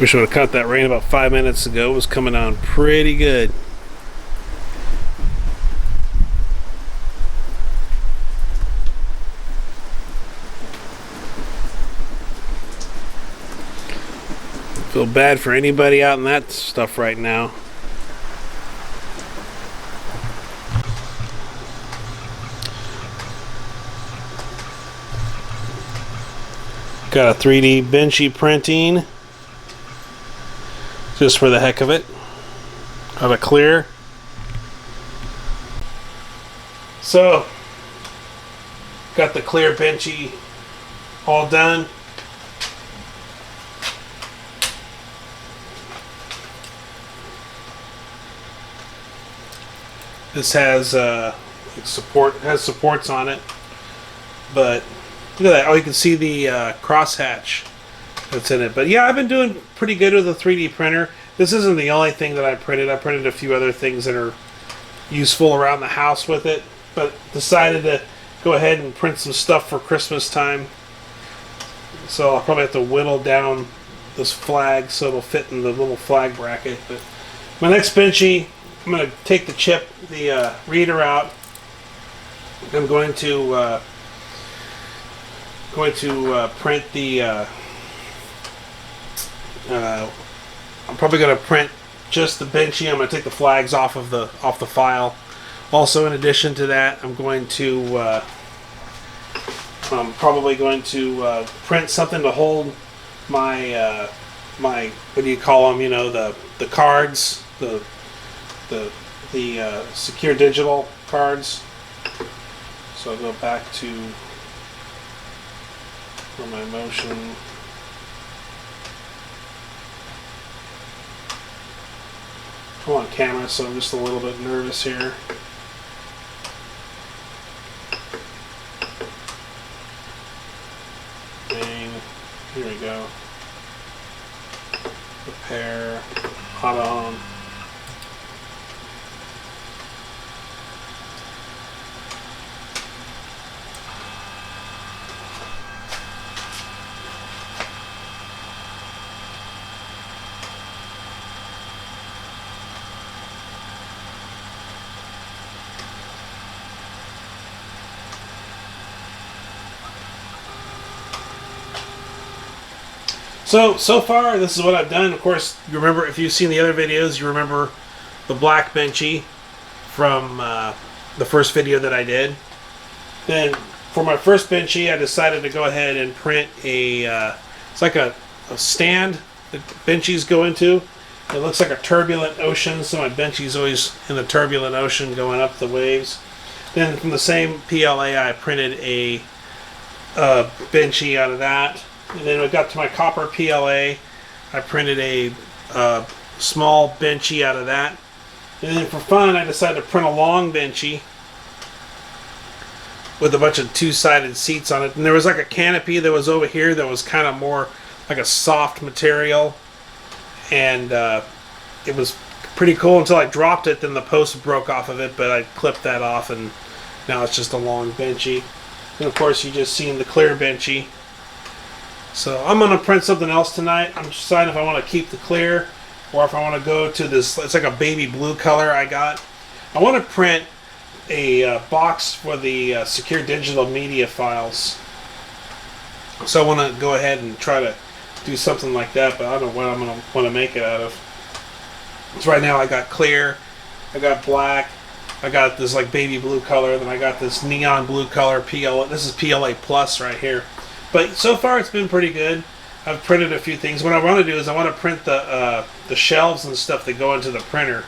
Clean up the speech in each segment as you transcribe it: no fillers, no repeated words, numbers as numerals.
Wish I would have caught that rain about 5 minutes ago. It was coming on pretty good. Feel bad for anybody out in that stuff right now. Got a 3D Benchy printing, just for the heck of it, of a clear. So, got the clear Benchy all done. This has supports on it, but look at that. Oh, you can see the crosshatch that's in it. But yeah, I've been doing pretty good with the 3D printer. This isn't the only thing that I printed. I printed a few other things that are useful around the house with it, but decided to go ahead and print some stuff for Christmas time. So I'll probably have to whittle down this flag so it'll fit in the little flag bracket. But my next Benchy, I'm going to take the chip, the reader out. I'm going to print the. I'm probably going to print just the Benchy. I'm going to take the flags off the file. Also, in addition to that, I'm probably going to print something to hold my my, what do you call them? You know, the cards, the secure digital cards. So I'll go back to my motion. I'm on camera, so I'm just a little bit nervous here. And here we go. Prepare, hot on. So far, this is what I've done. Of course, you remember, if you've seen the other videos, you remember the black Benchy from the first video that I did. Then, for my first Benchy, I decided to go ahead and print it's like a stand that Benchies go into. It looks like a turbulent ocean, so my Benchy's always in the turbulent ocean going up the waves. Then, from the same PLA, I printed a Benchy out of that. And then when I got to my copper PLA, I printed a small Benchy out of that. And then for fun, I decided to print a long Benchy with a bunch of two-sided seats on it. And there was like a canopy that was over here that was kind of more like a soft material. And it was pretty cool until I dropped it. Then the post broke off of it, but I clipped that off, and now it's just a long Benchy. And of course, you just seen the clear Benchy. So I'm going to print something else tonight. I'm deciding if I want to keep the clear or if I want to go to this, it's like a baby blue color I got. I want to print a box for the secure digital media files. So I want to go ahead and try to do something like that, but I don't know what I'm going to want to make it out of. So right now I got clear, I got black, I got this like baby blue color, then I got this neon blue color PLA. This is PLA Plus right here. But so far it's been pretty good. I've printed a few things. What I want to do is I want to print the shelves and stuff that go into the printer.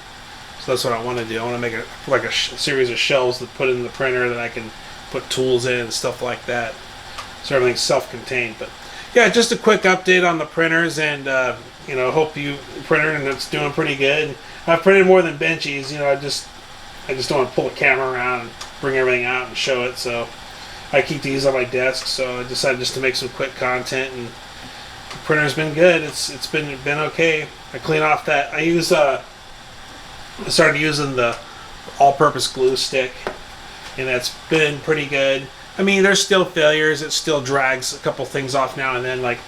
So that's what I want to do. I want to make a series of shelves that put in the printer that I can put tools in and stuff like that. So everything's self-contained. But yeah, just a quick update on the printers, and hope you printer and it's doing pretty good. I've printed more than Benchies. I just don't want to pull the camera around and bring everything out and show it. So I keep these on my desk, so I decided just to make some quick content, and the printer's been good. It's been okay. I clean off that. I started using the all-purpose glue stick, and that's been pretty good. I mean, there's still failures. It still drags a couple things off now and then. Like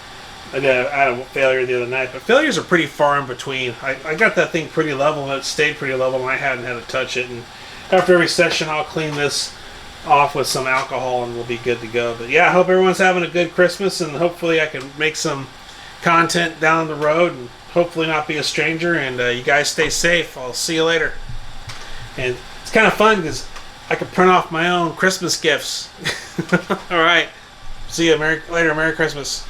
I had a failure the other night, but failures are pretty far in between. I got that thing pretty level, and it stayed pretty level, and I hadn't had to touch it. And after every session, I'll clean this off with some alcohol, and we'll be good to go. But yeah, I hope everyone's having a good Christmas, and hopefully I can make some content down the road, and hopefully not be a stranger. And you guys stay safe. I'll see you later. And it's kind of fun because I can print off my own Christmas gifts. All right. See you later. Merry Christmas.